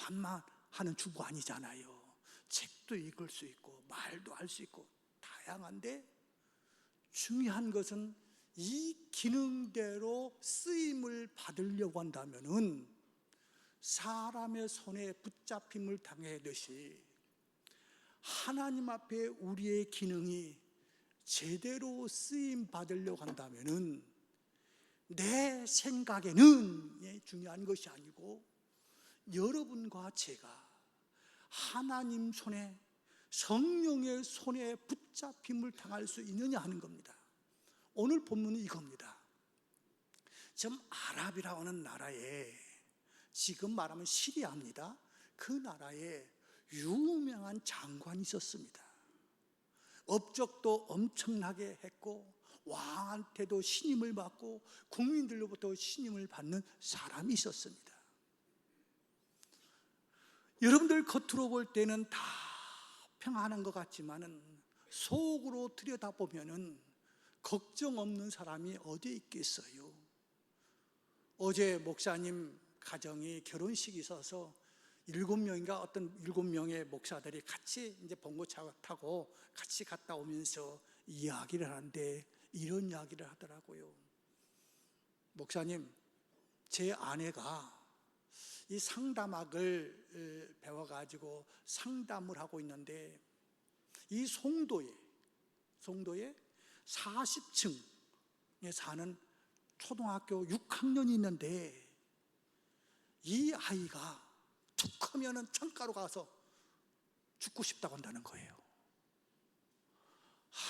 반만하는 주부 아니잖아요. 책도 읽을 수 있고 말도 할 수 있고 다양한데, 중요한 것은 이 기능대로 쓰임을 받으려고 한다면은 사람의 손에 붙잡힘을 당하듯이 하나님 앞에 우리의 기능이 제대로 쓰임 받으려고 한다면은 내 생각에는 중요한 것이 아니고 여러분과 제가 하나님 손에, 성령의 손에 붙잡힘을 당할 수 있느냐 하는 겁니다. 오늘 본문은 이겁니다. 지금 아랍이라고 하는 나라에, 지금 말하면 시리아입니다. 그 나라에 유명한 장관이 있었습니다. 업적도 엄청나게 했고 왕한테도 신임을 받고 국민들로부터 신임을 받는 사람이 있었습니다. 여러분들 겉으로 볼 때는 다 평안한 것 같지만은 속으로 들여다보면은 걱정 없는 사람이 어디에 있겠어요? 어제 목사님 가정이 결혼식이 있어서 7명인가 어떤 7명의 목사들이 같이 이제 봉고차 타고 같이 갔다 오면서 이야기를 하는데 이런 이야기를 하더라고요. 목사님, 제 아내가 이 상담학을 배워가지고 상담을 하고 있는데 이 송도에 40층에 사는 초등학교 6학년이 있는데 이 아이가 툭 하면은 창가로 가서 죽고 싶다고 한다는 거예요.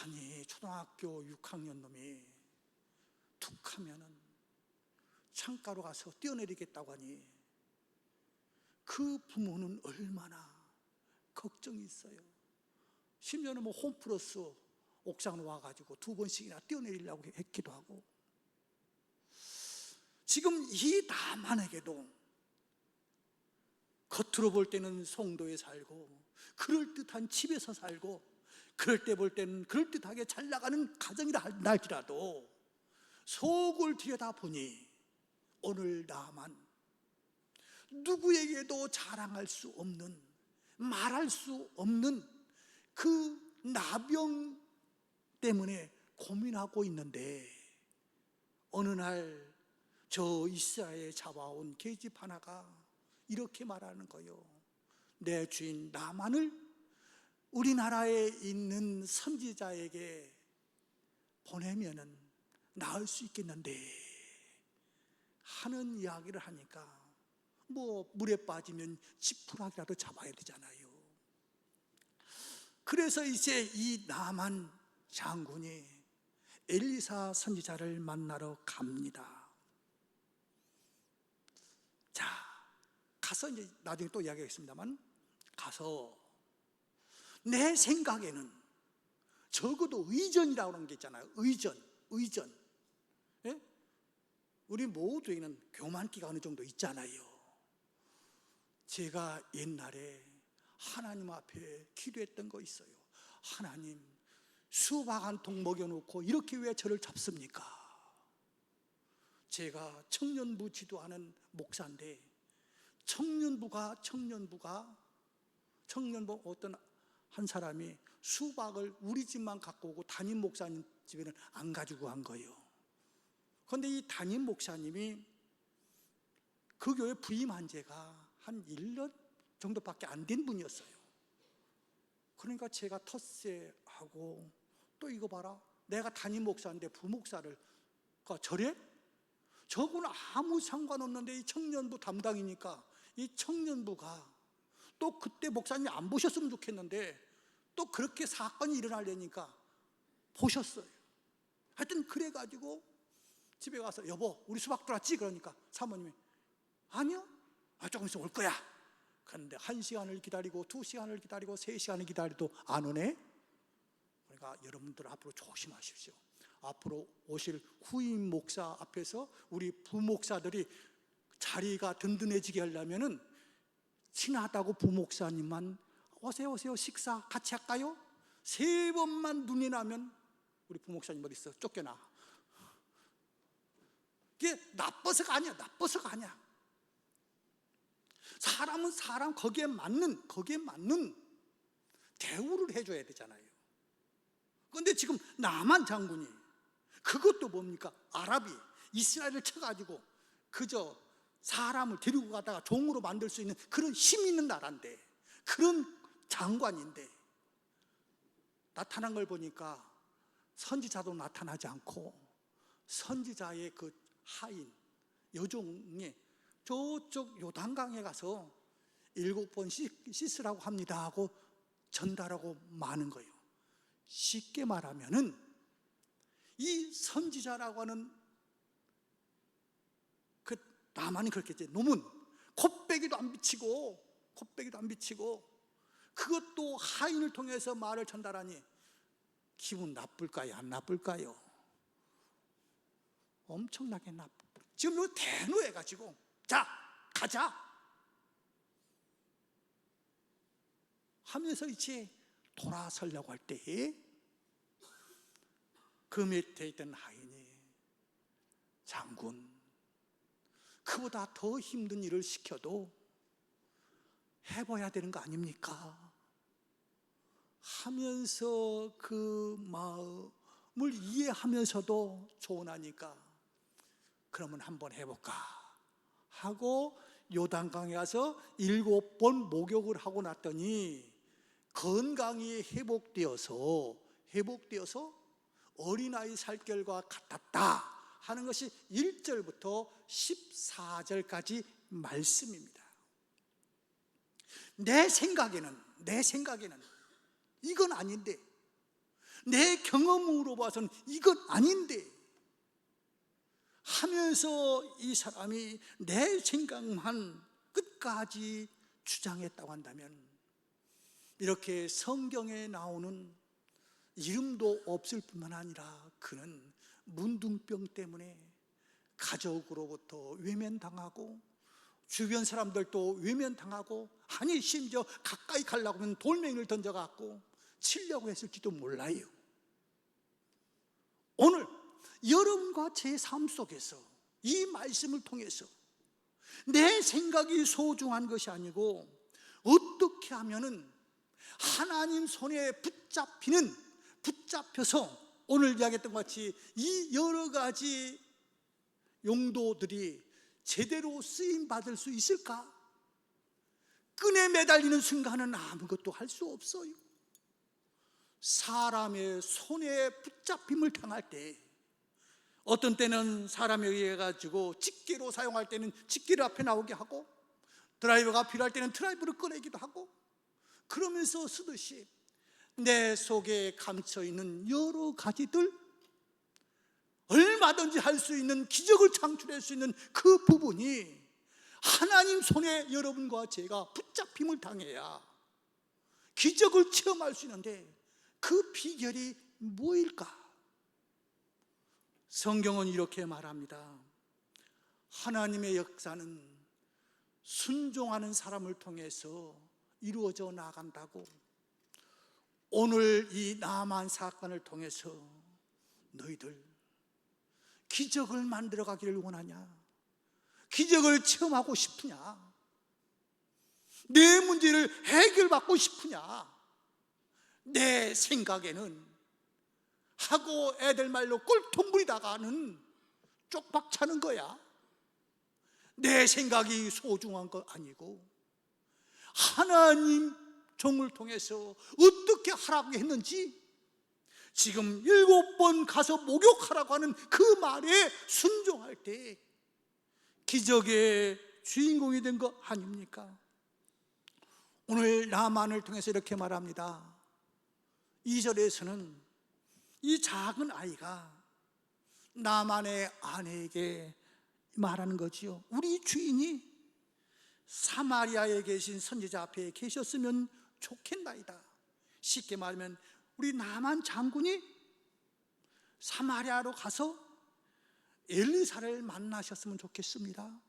아니, 초등학교 6학년 놈이 툭 하면은 창가로 가서 뛰어내리겠다고 하니 그 부모는 얼마나 걱정이 있어요. 심지어는 뭐 홈플러스 옥상으로 와가지고 2번씩이나 뛰어내리려고 했기도 하고. 지금 이 나만에게도 겉으로 볼 때는 송도에 살고 그럴듯한 집에서 살고 그럴 때 볼 때는 그럴듯하게 잘 나가는 가정이라 할지라도 속을 들여다보니 오늘 나만 누구에게도 자랑할 수 없는, 말할 수 없는 그 나병 때문에 고민하고 있는데, 어느 날 저 이스라엘에 잡아온 계집 하나가 이렇게 말하는 거예요. 내 주인 나만을 우리나라에 있는 선지자에게 보내면은 나을 수 있겠는데 하는 이야기를 하니까, 뭐 물에 빠지면 지푸라기라도 잡아야 되잖아요. 그래서 이제 이 나만 장군이 엘리사 선지자를 만나러 갑니다. 자, 가서 이제 나중에 또 이야기하겠습니다만, 가서 내 생각에는 적어도 의전이라고 하는 게 있잖아요. 의전. 예? 우리 모두에는 교만기가 어느 정도 있잖아요. 제가 옛날에 하나님 앞에 기도했던 거 있어요. 하나님, 수박 한 통 먹여놓고 이렇게 왜 저를 잡습니까? 제가 청년부 지도하는 목사인데 청년부 어떤 한 사람이 수박을 우리 집만 갖고 오고 담임 목사님 집에는 안 가지고 간 거예요. 그런데 이 담임 목사님이 그 교회 부임한 지가 한 1년 정도밖에 안 된 분이었어요. 그러니까 제가 텃세하고, 또 이거 봐라, 내가 담임 목사인데 부목사를 저래? 저거는 아무 상관없는데 이 청년부 담당이니까 이 청년부가 또 그때 목사님이 안 보셨으면 좋겠는데 또 그렇게 사건이 일어나려니까 보셨어요. 하여튼 그래가지고 집에 가서 여보 우리 수박 들었지? 그러니까 사모님이 아니요, 조금 있으면 올 거야. 그런데 1시간을 기다리고 2시간을 기다리고 3시간을 기다려도 안 오네. 그러니까 여러분들 앞으로 조심하십시오. 앞으로 오실 후임 목사 앞에서 우리 부목사들이 자리가 든든해지게 하려면은 친하다고 부목사님만 오세요 식사 같이 할까요? 3번만 눈이 나면 우리 부목사님 어디 있어? 쫓겨나. 이게 나빠서가 아니야. 사람은 사람 거기에 맞는 대우를 해줘야 되잖아요. 그런데 지금 나만 장군이 그것도 뭡니까? 아랍이 이스라엘을 쳐가지고 그저 사람을 데리고 가다가 종으로 만들 수 있는 그런 힘이 있는 나라인데, 그런 장관인데 나타난 걸 보니까 선지자도 나타나지 않고 선지자의 그 하인 여종에 저쪽 요단강에 가서 7번 씻으라고 합니다 하고 전달하고 마는 거예요. 쉽게 말하면은 이 선지자라고 하는 그 나만이 그렇겠지. 놈은 콧배기도 안 비치고 그것도 하인을 통해서 말을 전달하니 기분 나쁠까요? 안 나쁠까요? 엄청나게 나쁘고, 지금 이거 대노해가지고 자 가자 하면서 이제 돌아서려고 할 때에 그 밑에 있던 하인이 장군, 그보다 더 힘든 일을 시켜도 해봐야 되는 거 아닙니까? 하면서 그 마음을 이해하면서도 조언하니까 그러면 한번 해볼까 하고 요단강에 가서 7번 목욕을 하고 났더니 건강이 회복되어서 어린아이 살결과 같았다 하는 것이 1절부터 14절까지 말씀입니다. 내 생각에는 이건 아닌데, 내 경험으로 봐서는 이건 아닌데 하면서 이 사람이 내 생각만 끝까지 주장했다고 한다면, 이렇게 성경에 나오는 이름도 없을 뿐만 아니라 그는 문둥병 때문에 가족으로부터 외면당하고 주변 사람들도 외면당하고, 아니 심지어 가까이 가려고 하면 돌멩이를 던져갖고 치려고 했을지도 몰라요. 오늘 여러분과 제 삶 속에서 이 말씀을 통해서 내 생각이 소중한 것이 아니고 어떻게 하면은 하나님 손에 붙잡혀서 오늘 이야기했던 것 같이 이 여러 가지 용도들이 제대로 쓰임받을 수 있을까? 끈에 매달리는 순간은 아무것도 할 수 없어요. 사람의 손에 붙잡힘을 당할 때, 어떤 때는 사람에 의해 가지고 집게로 사용할 때는 집게를 앞에 나오게 하고, 드라이버가 필요할 때는 드라이버를 꺼내기도 하고, 그러면서 쓰듯이 내 속에 감춰있는 여러 가지들, 얼마든지 할 수 있는, 기적을 창출할 수 있는 그 부분이 하나님 손에 여러분과 제가 붙잡힘을 당해야 기적을 체험할 수 있는데, 그 비결이 뭐일까? 성경은 이렇게 말합니다. 하나님의 역사는 순종하는 사람을 통해서 이루어져 나간다고. 오늘 이 나만 사건을 통해서 너희들 기적을 만들어 가기를 원하냐? 기적을 체험하고 싶으냐? 내 문제를 해결받고 싶으냐? 내 생각에는 하고 애들 말로 꼴통부리다가는 쪽박 차는 거야. 내 생각이 소중한 거 아니고 하나님 종을 통해서 어떻게 하라고 했는지, 지금 7번 가서 목욕하라고 하는 그 말에 순종할 때 기적의 주인공이 된 거 아닙니까? 오늘 나만을 통해서 이렇게 말합니다. 2절에서는 이 작은 아이가 나만의 아내에게 말하는 거지요. 우리 주인이 사마리아에 계신 선지자 앞에 계셨으면 좋겠나이다. 쉽게 말하면 우리 나만 장군이 사마리아로 가서 엘리사를 만나셨으면 좋겠습니다.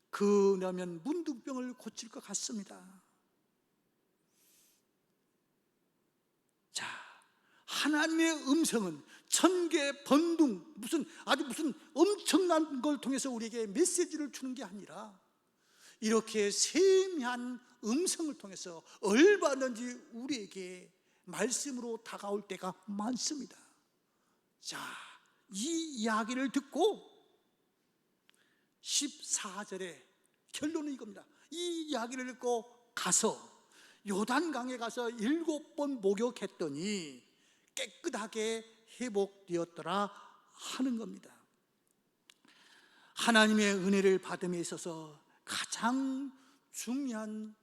그러면 문둥병을 고칠 것 같습니다. 자, 하나님의 음성은 천개 번둥 무슨 엄청난 걸 통해서 우리에게 메시지를 주는 게 아니라 이렇게 세미한 음성을 통해서 얼마든지 우리에게 말씀으로 다가올 때가 많습니다. 자, 이 이야기를 듣고 14절에 결론은 이겁니다. 이 이야기를 듣고 가서 요단강에 가서 7번 목욕했더니 깨끗하게 회복되었더라 하는 겁니다. 하나님의 은혜를 받음에 있어서 가장 중요한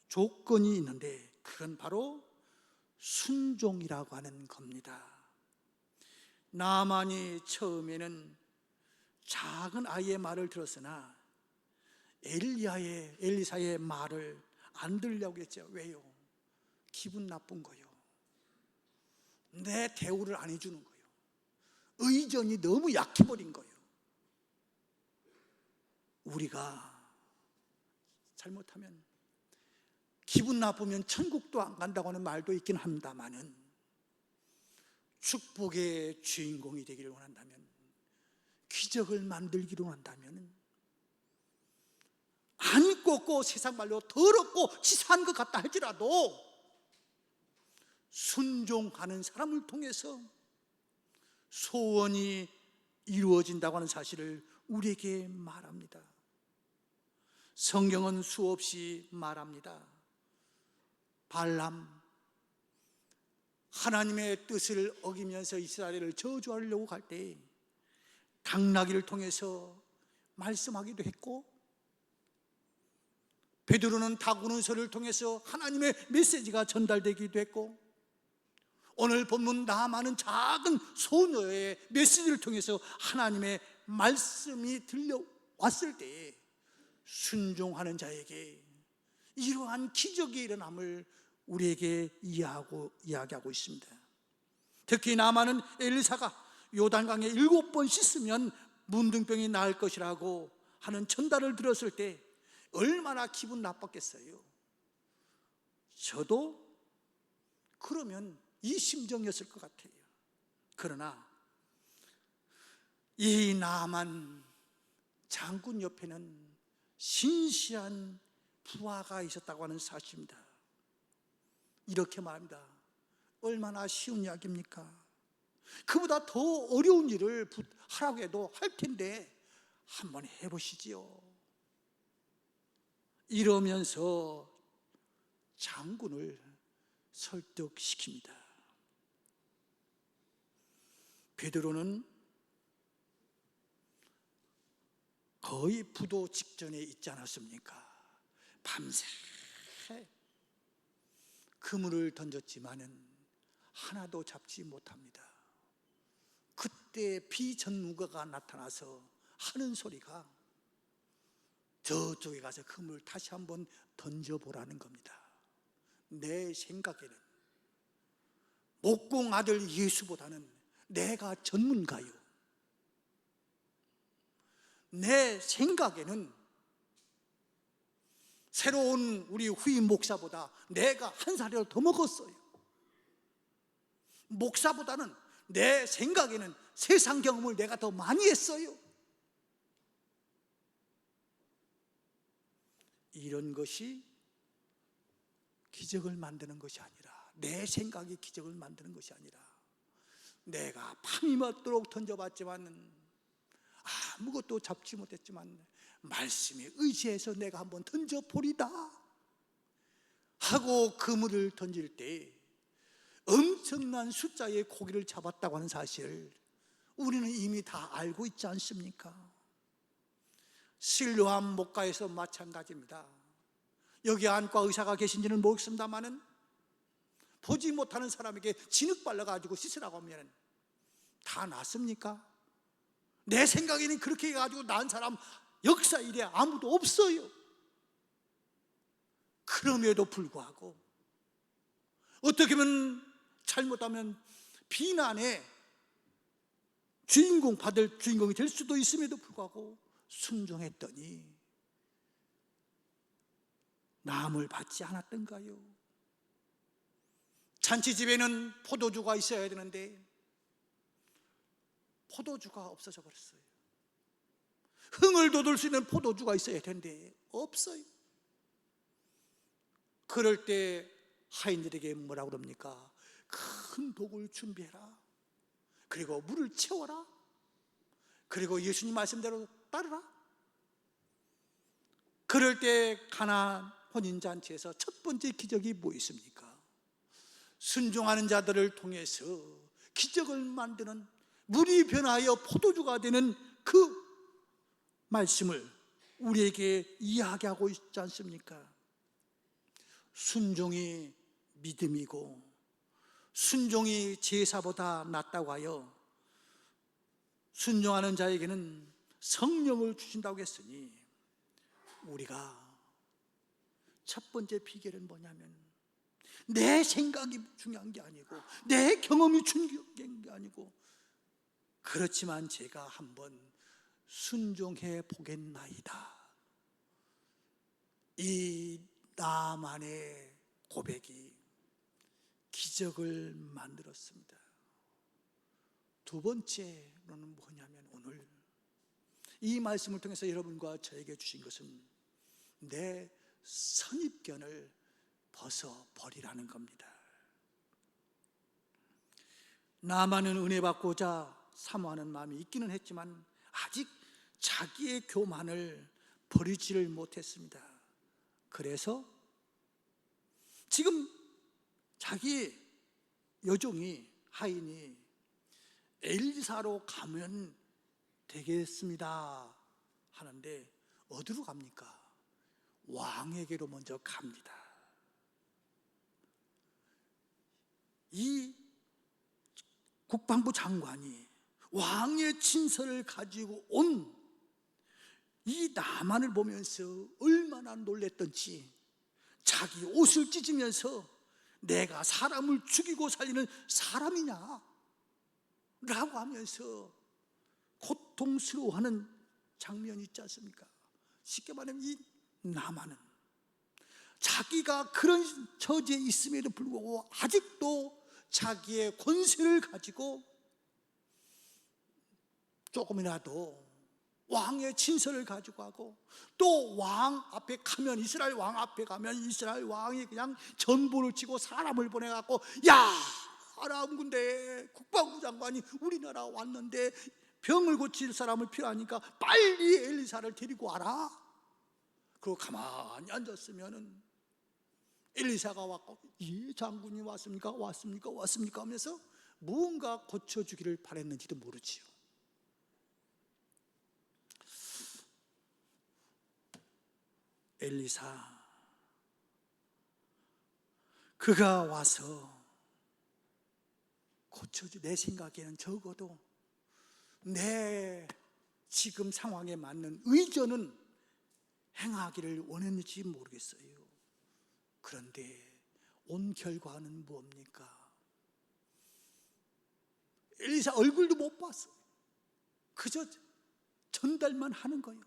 조건이 있는데, 그건 바로 순종이라고 하는 겁니다. 나만이 처음에는 작은 아이의 말을 들었으나 엘리사의 말을 안 들으려고 했죠. 왜요? 기분 나쁜 거요. 내 대우를 안 해주는 거요. 의전이 너무 약해버린 거요. 우리가 잘못하면 기분 나쁘면 천국도 안 간다고 하는 말도 있긴 합니다만은, 축복의 주인공이 되기를 원한다면, 기적을 만들기를 원한다면, 안 꺾고 세상 말로 더럽고 치사한 것 같다 할지라도 순종하는 사람을 통해서 소원이 이루어진다고 하는 사실을 우리에게 말합니다. 성경은 수없이 말합니다. 발람, 하나님의 뜻을 어기면서 이스라엘을 저주하려고 갈 때 당나귀를 통해서 말씀하기도 했고, 베드로는 닭 우는 소리를 통해서 하나님의 메시지가 전달되기도 했고, 오늘 본문 나아만은 작은 소녀의 메시지를 통해서 하나님의 말씀이 들려왔을 때 순종하는 자에게 이러한 기적이 일어남을 우리에게 이야기하고 있습니다. 특히 나아만은 엘리사가 요단강에 7번 씻으면 문둥병이 나을 것이라고 하는 전달을 들었을 때 얼마나 기분 나빴겠어요. 저도 그러면 이 심정이었을 것 같아요. 그러나 이 나아만 장군 옆에는 신실한 부하가 있었다고 하는 사실입니다. 이렇게 말합니다. 얼마나 쉬운 이야기입니까? 그보다 더 어려운 일을 하라고 해도 할 텐데 한번 해보시지요. 이러면서 장군을 설득시킵니다. 베드로는 거의 부도 직전에 있지 않았습니까? 밤새 그물을 던졌지만은 하나도 잡지 못합니다. 그때 비전문가가 나타나서 하는 소리가 저쪽에 가서 그물을 다시 한번 던져보라는 겁니다. 내 생각에는 목공 아들 예수보다는 내가 전문가요. 내 생각에는 새로운 우리 후임 목사보다 내가 한 살이라도 더 먹었어요. 목사보다는 내 생각에는 세상 경험을 내가 더 많이 했어요. 이런 것이 기적을 만드는 것이 아니라, 내 생각이 기적을 만드는 것이 아니라, 내가 밤이 맞도록 던져봤지만 아무것도 잡지 못했지만 말씀에 의지해서 내가 한번 던져보리다 하고 그물을 던질 때 엄청난 숫자의 고기를 잡았다고 하는 사실을 우리는 이미 다 알고 있지 않습니까? 실로암 목가에서 마찬가지입니다. 여기 안과 의사가 계신지는 모르겠습니다만은 보지 못하는 사람에게 진흙 발라가지고 씻으라고 하면 다 낫습니까? 내 생각에는 그렇게 해가지고 난 사람 역사 일에 아무도 없어요. 그럼에도 불구하고 어떻게 보면 잘못하면 비난의 받을 주인공이 될 수도 있음에도 불구하고 순종했더니 남을 받지 않았던가요? 잔치집에는 포도주가 있어야 되는데 포도주가 없어져 버렸어요. 흥을 돋을 수 있는 포도주가 있어야 되는데 없어요. 그럴 때 하인들에게 뭐라고 그럽니까? 큰 독을 준비해라. 그리고 물을 채워라. 그리고 예수님 말씀대로 따르라. 그럴 때 가나안 혼인잔치에서 첫 번째 기적이 뭐 있습니까? 순종하는 자들을 통해서 기적을 만드는, 물이 변하여 포도주가 되는 그 말씀을 우리에게 이야기하고 있지 않습니까? 순종이 믿음이고 순종이 제사보다 낫다고 하여 순종하는 자에게는 성령을 주신다고 했으니, 우리가 첫 번째 비결은 뭐냐면 내 생각이 중요한 게 아니고 내 경험이 중요한 게 아니고, 그렇지만 제가 한번 순종해 보겠나이다. 이 나만의 고백이 기적을 만들었습니다. 두 번째로는 뭐냐면, 오늘 이 말씀을 통해서 여러분과 저에게 주신 것은 내 선입견을 벗어버리라는 겁니다. 나만은 은혜 받고자 사모하는 마음이 있기는 했지만 아직 자기의 교만을 버리지를 못했습니다. 그래서 지금 자기 여종이, 하인이 엘리사로 가면 되겠습니다 하는데 어디로 갑니까? 왕에게로 먼저 갑니다. 이 국방부 장관이 왕의 친서를 가지고 온 이 나만을 보면서 얼마나 놀랬던지, 자기 옷을 찢으면서 내가 사람을 죽이고 살리는 사람이냐 라고 하면서 고통스러워하는 장면이 있지 않습니까? 쉽게 말하면 이 나만은 자기가 그런 처지에 있음에도 불구하고 아직도 자기의 권세를 가지고 조금이라도 왕의 친서를 가지고 하고, 또 왕 앞에 가면, 이스라엘 왕 앞에 가면 이스라엘 왕이 그냥 전보를 치고 사람을 보내갖고, 야, 아람 군대 국방부 장관이 우리나라 왔는데 병을 고칠 사람을 필요하니까 빨리 엘리사를 데리고 와라. 그리고 가만히 앉았으면은 엘리사가 왔고, 예, 장군이 왔습니까? 왔습니까? 왔습니까? 하면서 무언가 고쳐주기를 바랬는지도 모르지요. 엘리사, 그가 와서 고쳐주, 내 생각에는 적어도 내 지금 상황에 맞는 의전은 행하기를 원했는지 모르겠어요. 그런데 온 결과는 뭡니까? 엘리사 얼굴도 못 봤어. 그저 전달만 하는 거예요.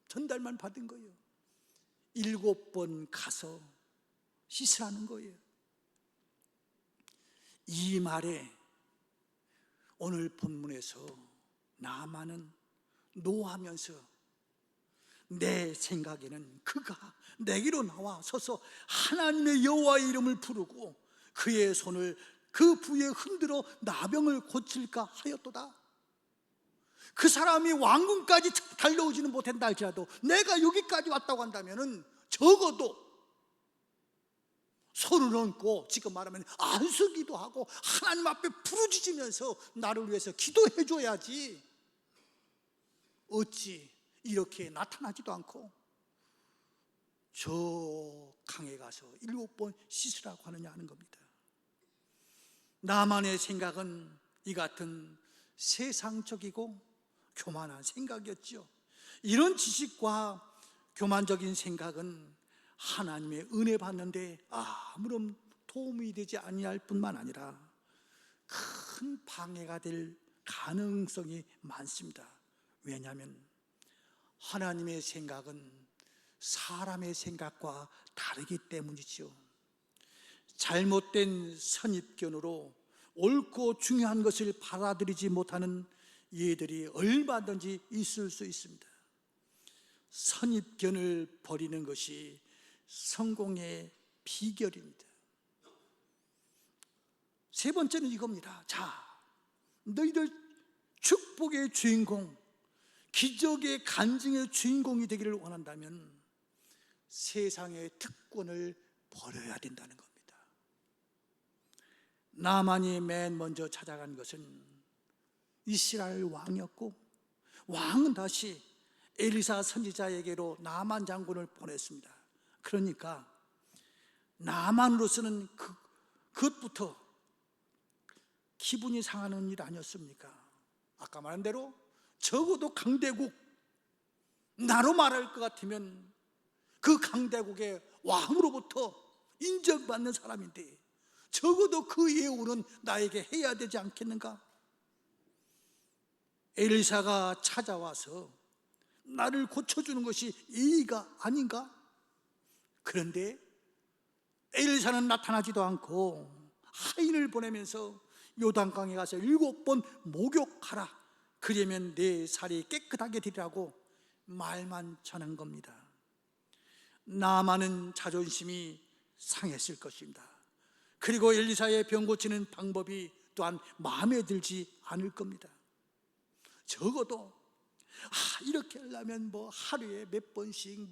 전달만 받은 거예요. 7번 가서 씻으라는 거예요. 이 말에 오늘 본문에서 나만은 노하면서, 내 생각에는 그가 내게로 나와 서서 하나님의 여호와의 이름을 부르고 그의 손을 그 부에 흔들어 나병을 고칠까 하였도다. 그 사람이 왕궁까지 달려오지는 못한다 할지라도 내가 여기까지 왔다고 한다면 적어도 손을 얹고, 지금 말하면 안수기도 하고 하나님 앞에 부르짖으면서 나를 위해서 기도해 줘야지, 어찌 이렇게 나타나지도 않고 저 강에 가서 7번 씻으라고 하느냐 하는 겁니다. 나만의 생각은 이 같은 세상적이고 교만한 생각이었죠. 이런 지식과 교만적인 생각은 하나님의 은혜 받는데 아무런 도움이 되지 아니할 뿐만 아니라 큰 방해가 될 가능성이 많습니다. 왜냐하면 하나님의 생각은 사람의 생각과 다르기 때문이죠. 잘못된 선입견으로 옳고 중요한 것을 받아들이지 못하는 이들이 얼마든지 있을 수 있습니다. 선입견을 버리는 것이 성공의 비결입니다. 세 번째는 이겁니다. 자, 너희들 축복의 주인공, 기적의 간증의 주인공이 되기를 원한다면 세상의 특권을 버려야 된다는 겁니다. 나만이 맨 먼저 찾아간 것은 이스라엘 왕이었고, 왕은 다시 엘리사 선지자에게로 나만 장군을 보냈습니다. 그러니까 나만으로서는 그것부터 기분이 상하는 일 아니었습니까? 아까 말한 대로 적어도 강대국, 나로 말할 것 같으면 그 강대국의 왕으로부터 인정받는 사람인데 적어도 그 예우는 나에게 해야 되지 않겠는가? 엘리사가 찾아와서 나를 고쳐주는 것이 예의가 아닌가? 그런데 엘리사는 나타나지도 않고 하인을 보내면서 요단강에 가서 7번 목욕하라, 그러면 내 살이 깨끗하게 되리라고 말만 전한 겁니다. 나만은 자존심이 상했을 것입니다. 그리고 엘리사의 병 고치는 방법이 또한 마음에 들지 않을 겁니다. 적어도 이렇게 하려면 하루에 몇 번씩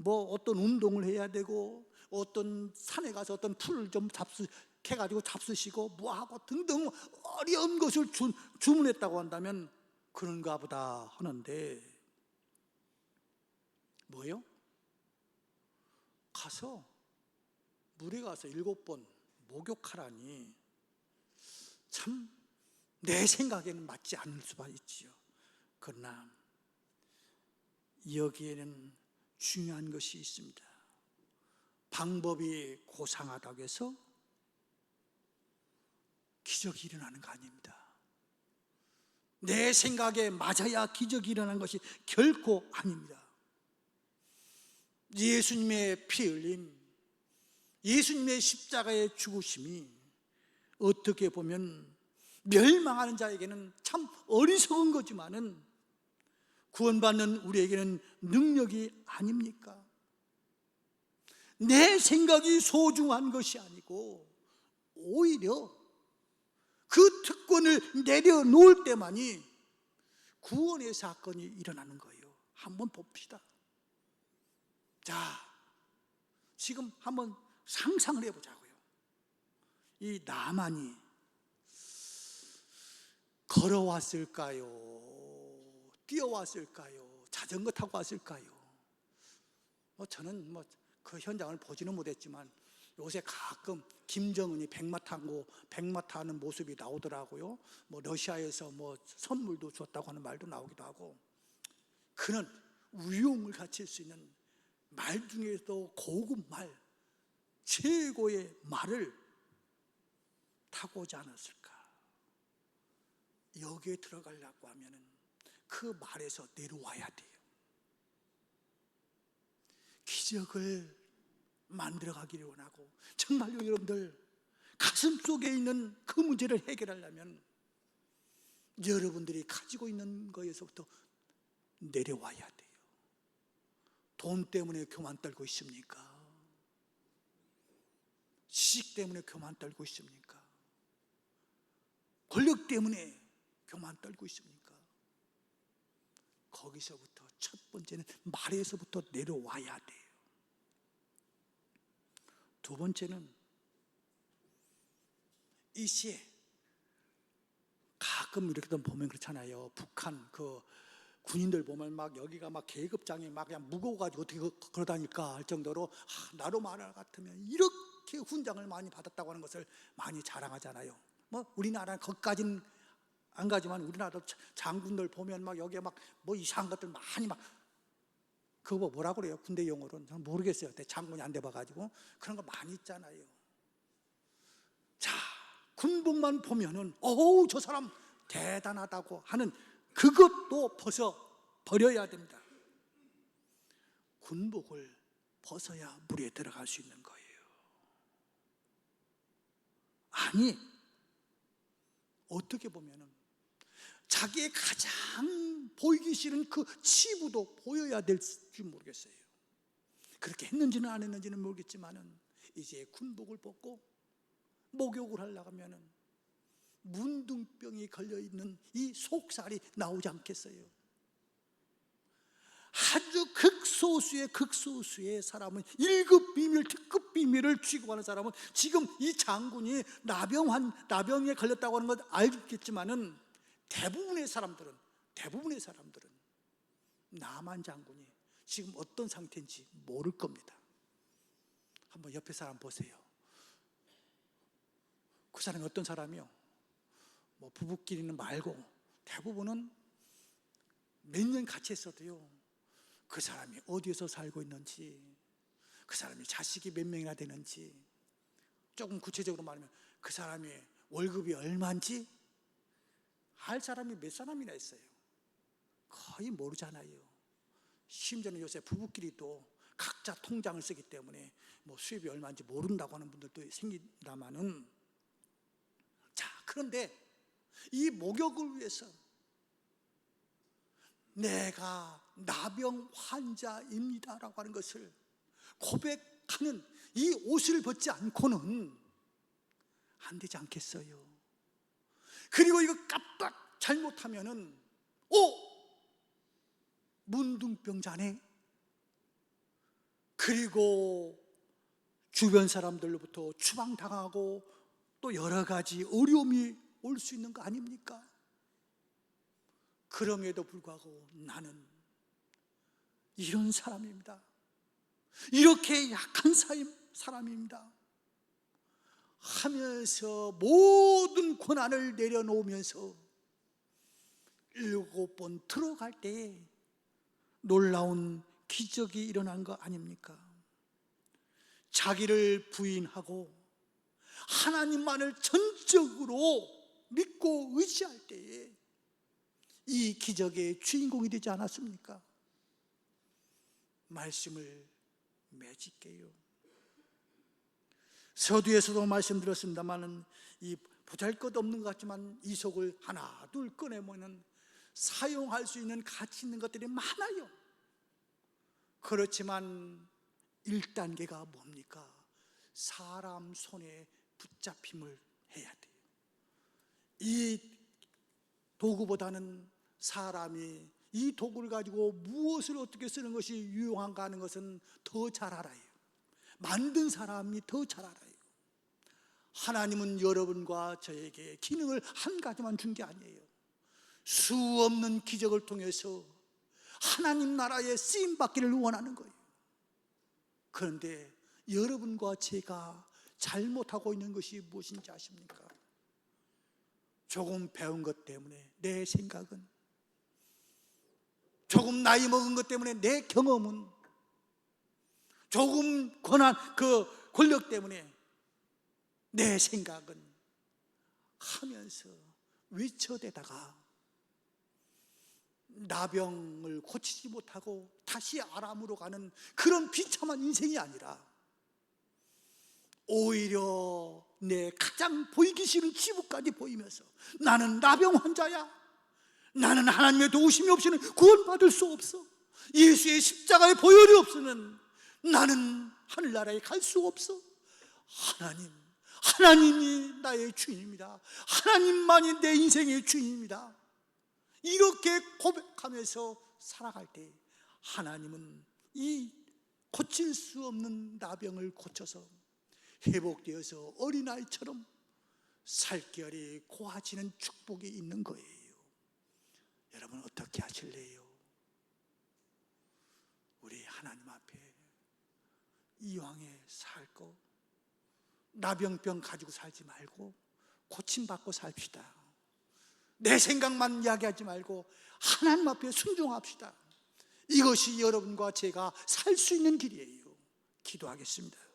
어떤 운동을 해야 되고, 어떤 산에 가서 어떤 풀을 좀 캐가지고 잡수시고 뭐하고 등등 어려운 것을 주문했다고 한다면 그런가 보다 하는데, 뭐요? 가서 물에 가서 7번 목욕하라니 참 내 생각에는 맞지 않을 수가 있지요. 그러나 여기에는 중요한 것이 있습니다. 방법이 고상하다고 해서 기적이 일어나는 거 아닙니다. 내 생각에 맞아야 기적이 일어나는 것이 결코 아닙니다. 예수님의 피 흘림, 예수님의 십자가의 죽으심이 어떻게 보면 멸망하는 자에게는 참 어리석은 거지만은 구원받는 우리에게는 능력이 아닙니까? 내 생각이 소중한 것이 아니고 오히려 그 특권을 내려놓을 때만이 구원의 사건이 일어나는 거예요. 한번 봅시다. 자, 지금 한번 상상을 해보자고요. 이 나만이 걸어왔을까요? 뛰어왔을까요? 자전거 타고 왔을까요? 저는 그 현장을 보지는 못했지만 요새 가끔 김정은이 백마 타는 모습이 나오더라고요. 러시아에서 선물도 줬다고 하는 말도 나오기도 하고, 그는 위용을 갖출 수 있는 말 중에서도 고급 말, 최고의 말을 타고 오지 않았을까? 여기에 들어가려고 하면은 그 말에서 내려와야 돼요. 기적을 만들어가기를 원하고, 정말로 여러분들 가슴 속에 있는 그 문제를 해결하려면 여러분들이 가지고 있는 거에서부터 내려와야 돼요. 돈 때문에 교만 떨고 있습니까? 지식 때문에 교만 떨고 있습니까? 권력 때문에 교만 떨고 있습니까? 거기서부터 첫 번째는 말에서부터 내려와야 돼요. 두 번째는 이 시에 가끔 이렇게 보면 그렇잖아요. 북한 그 군인들 보면 여기가 계급장이 그냥 무거워가지고 어떻게 걸어다닐까 할 정도로 나로 말할 같으면 이렇게 훈장을 많이 받았다고 하는 것을 많이 자랑하잖아요. 우리나라는 거기까지는 안 가지만 우리나라도 장군들 보면 여기에 이상한 것들 많이 그거 뭐라고 그래요? 군대 용어로는 저는 모르겠어요. 장군이 안 돼봐가지고 그런 거 많이 있잖아요. 자, 군복만 보면은 저 사람 대단하다고 하는 그것도 버려야 됩니다. 군복을 벗어야 물에 들어갈 수 있는 거예요. 아니, 어떻게 보면은 자기의 가장 보이기 싫은 그 치부도 보여야 될지 모르겠어요. 그렇게 했는지는 안 했는지는 모르겠지만은 이제 군복을 벗고 목욕을 하려고 하면은 문둥병이 걸려있는 이 속살이 나오지 않겠어요? 아주 극소수의 사람은 1급 비밀, 특급 비밀을 취급하는 사람은 지금 이 장군이 나병에 걸렸다고 하는 건 알겠지만은 대부분의 사람들은 나만 장군이 지금 어떤 상태인지 모를 겁니다. 한번 옆에 사람 보세요. 그 사람이 어떤 사람이요? 뭐 부부끼리는 말고 대부분은 몇 년 같이 있어도요, 그 사람이 어디에서 살고 있는지, 그 사람이 자식이 몇 명이나 되는지, 조금 구체적으로 말하면 그 사람이 월급이 얼마인지 알 사람이 몇 사람이나 있어요. 거의 모르잖아요. 심지어는 요새 부부끼리도 각자 통장을 쓰기 때문에 뭐 수입이 얼마인지 모른다고 하는 분들도 생긴다마는, 자, 그런데 이 목욕을 위해서 내가 나병 환자입니다라고 하는 것을 고백하는 이 옷을 벗지 않고는 안 되지 않겠어요? 그리고 이거 깜빡 잘못하면은 문둥병자네. 그리고 주변 사람들로부터 추방당하고 또 여러 가지 어려움이 올 수 있는 거 아닙니까? 그럼에도 불구하고 나는 이런 사람입니다. 이렇게 약한 사람입니다 하면서 모든 권한을 내려놓으면서 7번 들어갈 때에 놀라운 기적이 일어난 거 아닙니까? 자기를 부인하고 하나님만을 전적으로 믿고 의지할 때에 이 기적의 주인공이 되지 않았습니까? 말씀을 맺을게요. 서두에서도 말씀드렸습니다만 이 보잘것없는 것 같지만 이 속을 하나 둘 꺼내보면 사용할 수 있는 가치 있는 것들이 많아요. 그렇지만 1단계가 뭡니까? 사람 손에 붙잡힘을 해야 돼요. 이 도구보다는 사람이 이 도구를 가지고 무엇을 어떻게 쓰는 것이 유용한가 하는 것은 더 잘 알아요. 만든 사람이 더 잘 알아요. 하나님은 여러분과 저에게 기능을 한 가지만 준 게 아니에요. 수없는 기적을 통해서 하나님 나라에 쓰임받기를 원하는 거예요. 그런데 여러분과 제가 잘못하고 있는 것이 무엇인지 아십니까? 조금 배운 것 때문에 내 생각은, 조금 나이 먹은 것 때문에 내 경험은, 조금 권력 때문에 내 생각은 하면서 외쳐대다가 나병을 고치지 못하고 다시 아람으로 가는 그런 비참한 인생이 아니라 오히려 내 가장 보이기 싫은 치부까지 보이면서 나는 나병 환자야, 나는 하나님의 도우심이 없이는 구원받을 수 없어, 예수의 십자가의 보혈이 없으면 나는 하늘나라에 갈 수 없어, 하나님이 나의 주인입니다, 하나님만이 내 인생의 주인입니다, 이렇게 고백하면서 살아갈 때 하나님은 이 고칠 수 없는 나병을 고쳐서 회복되어서 어린아이처럼 살결이 고와지는 축복이 있는 거예요. 여러분 어떻게 하실래요? 우리 하나님 앞에 이왕에 살고 나병병 가지고 살지 말고 고침받고 삽시다. 내 생각만 이야기하지 말고 하나님 앞에 순종합시다. 이것이 여러분과 제가 살 수 있는 길이에요. 기도하겠습니다.